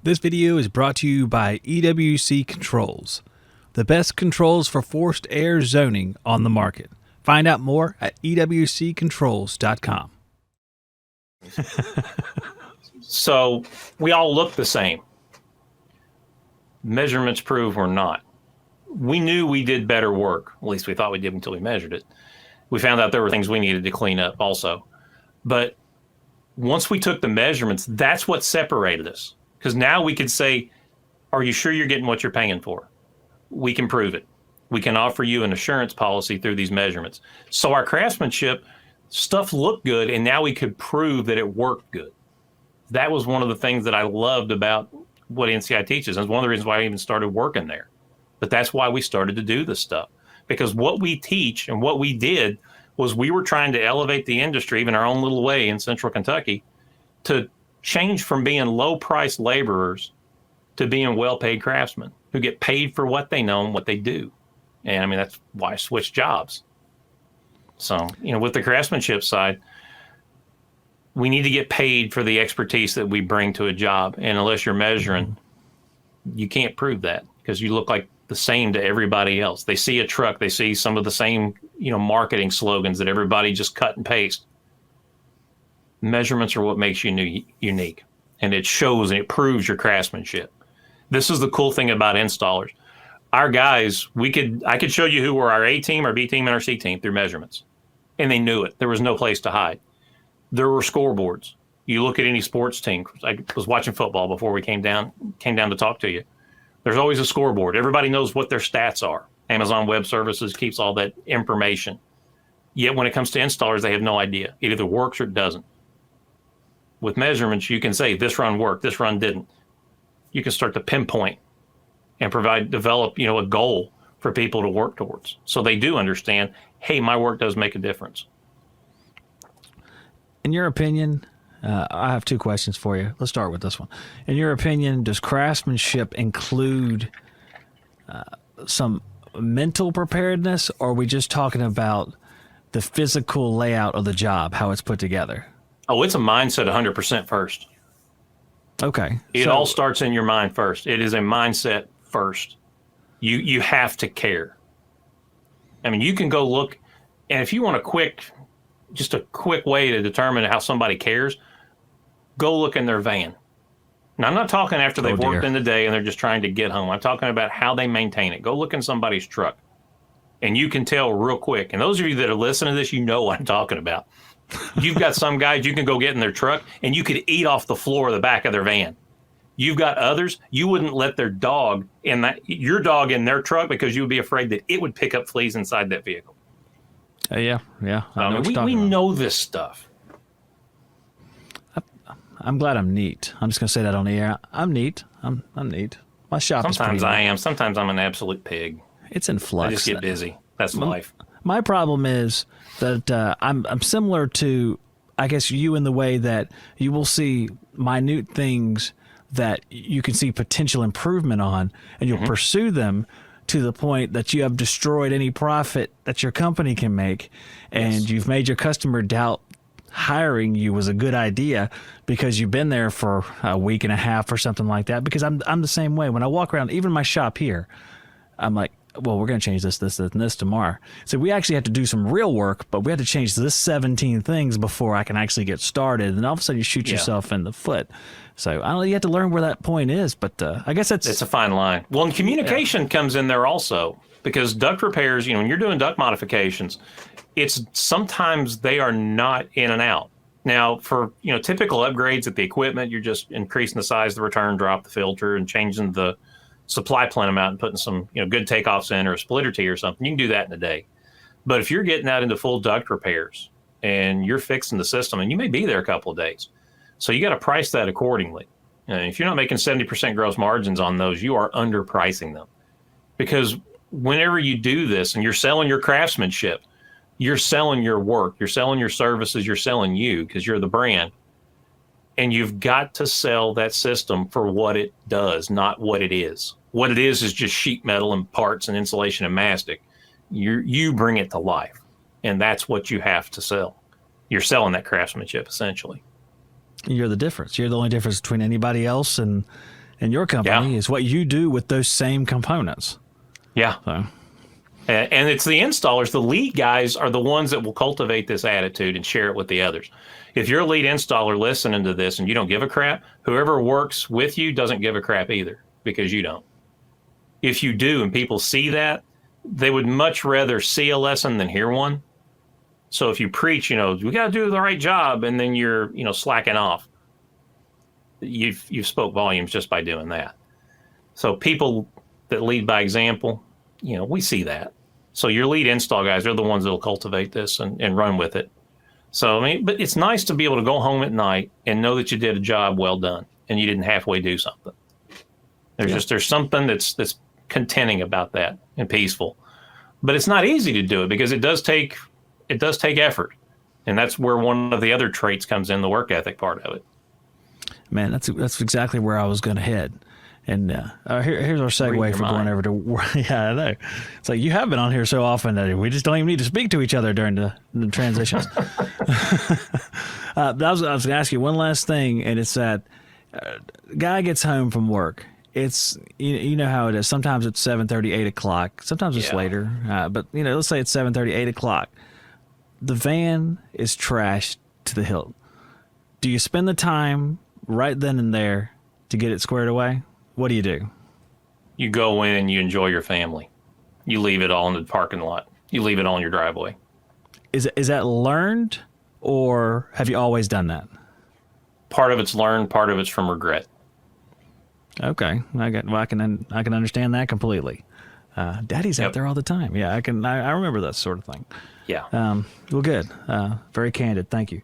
This video is brought to you by EWC Controls, the best controls for forced air zoning on the market. Find out more at ewccontrols.com. So we all look the same. Measurements prove we're not. We knew we did better work. At least we thought we did until we measured it. We found out there were things we needed to clean up also. But once we took the measurements, that's what separated us. Because now we could say, are you sure you're getting what you're paying for? We can prove it. We can offer you an assurance policy through these measurements. So our craftsmanship stuff looked good, and now we could prove that it worked good. That was one of the things that I loved about what NCI teaches. And it's one of the reasons why I even started working there. But that's why we started to do this stuff. Because what we teach and what we did was we were trying to elevate the industry, even our own little way in Central Kentucky, to change from being low-priced laborers to being well-paid craftsmen who get paid for what they know and what they do. And I mean, that's why I switched jobs. So, with the craftsmanship side, we need to get paid for the expertise that we bring to a job. And unless you're measuring, you can't prove that because you look like the same to everybody else. They see a truck, they see some of the same, marketing slogans that everybody just cut and paste. Measurements are what makes you unique, and it shows and it proves your craftsmanship. This is the cool thing about installers. Our guys, I could show you who were our A team, our B team, and our C team through measurements, and they knew it. There was no place to hide. There were scoreboards. You look at any sports team. I was watching football before we came down to talk to you. There's always a scoreboard. Everybody knows what their stats are. Amazon Web Services keeps all that information. Yet when it comes to installers, they have no idea. It either works or it doesn't. With measurements, you can say this run worked, this run didn't. You can start to pinpoint and develop, a goal for people to work towards. So they do understand, hey, my work does make a difference. In your opinion, I have two questions for you. Let's start with this one. In your opinion, does craftsmanship include some mental preparedness, or are we just talking about the physical layout of the job, how it's put together? Oh, it's a mindset 100% first. Okay. It all starts in your mind first. It is a mindset first. You have to care. I mean, you can go look, and if you want a quick way to determine how somebody cares, go look in their van. Now, I'm not talking after they've worked in the day and they're just trying to get home. I'm talking about how they maintain it. Go look in somebody's truck, and you can tell real quick. And those of you that are listening to this, you know what I'm talking about. You've got some guys you can go get in their truck, and you could eat off the floor of the back of their van. You've got others, you wouldn't let your dog in their truck because you would be afraid that it would pick up fleas inside that vehicle. Yeah. We know this stuff. I'm glad I'm neat. I'm just going to say that on the air. I'm neat. I'm neat. My shop is pretty neat. Sometimes I am. Sometimes I'm an absolute pig. It's in flux. I just get busy. That's life. My problem is that I'm similar to, I guess, you in the way that you will see minute things that you can see potential improvement on, and you'll pursue them to the point that you have destroyed any profit that your company can make, and you've made your customer doubt hiring you was a good idea because you've been there for a week and a half or something like that. Because I'm the same way. When I walk around, even my shop here, I'm like, well, we're going to change this, and this tomorrow. So we actually have to do some real work, but we have to change this 17 things before I can actually get started. And all of a sudden you shoot yourself in the foot. So I don't know, you have to learn where that point is, but I guess it's a fine line. Well, and communication comes in there also, because duct repairs, when you're doing duct modifications, it's sometimes they are not in and out. Now, for typical upgrades at the equipment, you're just increasing the size of the return drop, the filter, and changing the supply plenum amount and putting some good takeoffs in or a splitter tee or something. You can do that in a day. But if you're getting out into full duct repairs and you're fixing the system, and you may be there a couple of days, so you got to price that accordingly. And if you're not making 70% gross margins on those, you are underpricing them. Because whenever you do this and you're selling your craftsmanship, you're selling your work, you're selling your services, you're selling you because you're the brand. And you've got to sell that system for what it does, not what it is. What it is just sheet metal and parts and insulation and mastic. You bring it to life, and that's what you have to sell. You're selling that craftsmanship, essentially. You're the difference. You're the only difference between anybody else and in your company Yeah. is what you do with those same components. Yeah. So, And it's the installers, the lead guys are the ones that will cultivate this attitude and share it with the others. If you're a lead installer listening to this and you don't give a crap, whoever works with you doesn't give a crap either because you don't. If you do and people see that, they would much rather see a lesson than hear one. So if you preach, we got to do the right job, and then you're, slacking off, you've spoke volumes just by doing that. So people that lead by example, we see that. So your lead install guys are the ones that will cultivate this and run with it. So, but it's nice to be able to go home at night and know that you did a job well done and you didn't halfway do something. There's something that's contenting about that and peaceful. But it's not easy to do it because it does take effort. And that's where one of the other traits comes in, the work ethic part of it. man, that's exactly where I was going to head. And here's our segue for going over to work. Yeah, I know. It's like you have been on here so often that we just don't even need to speak to each other during the transitions. I was going to ask you one last thing, and it's that guy gets home from work. It's you know how it is. Sometimes it's 7:30, 8 o'clock. Sometimes it's later. But let's say it's 7:30, 8 o'clock. The van is trashed to the hilt. Do you spend the time right then and there to get it squared away? What do you do? You go in and you enjoy your family. You leave it all in the parking lot. You leave it all in your driveway. Is that learned, or have you always done that? Part of it's learned, part of it's from regret. Okay, I can understand that completely. Daddy's out there all the time. Yeah, I remember that sort of thing. Yeah. Well, good. Very candid. Thank you.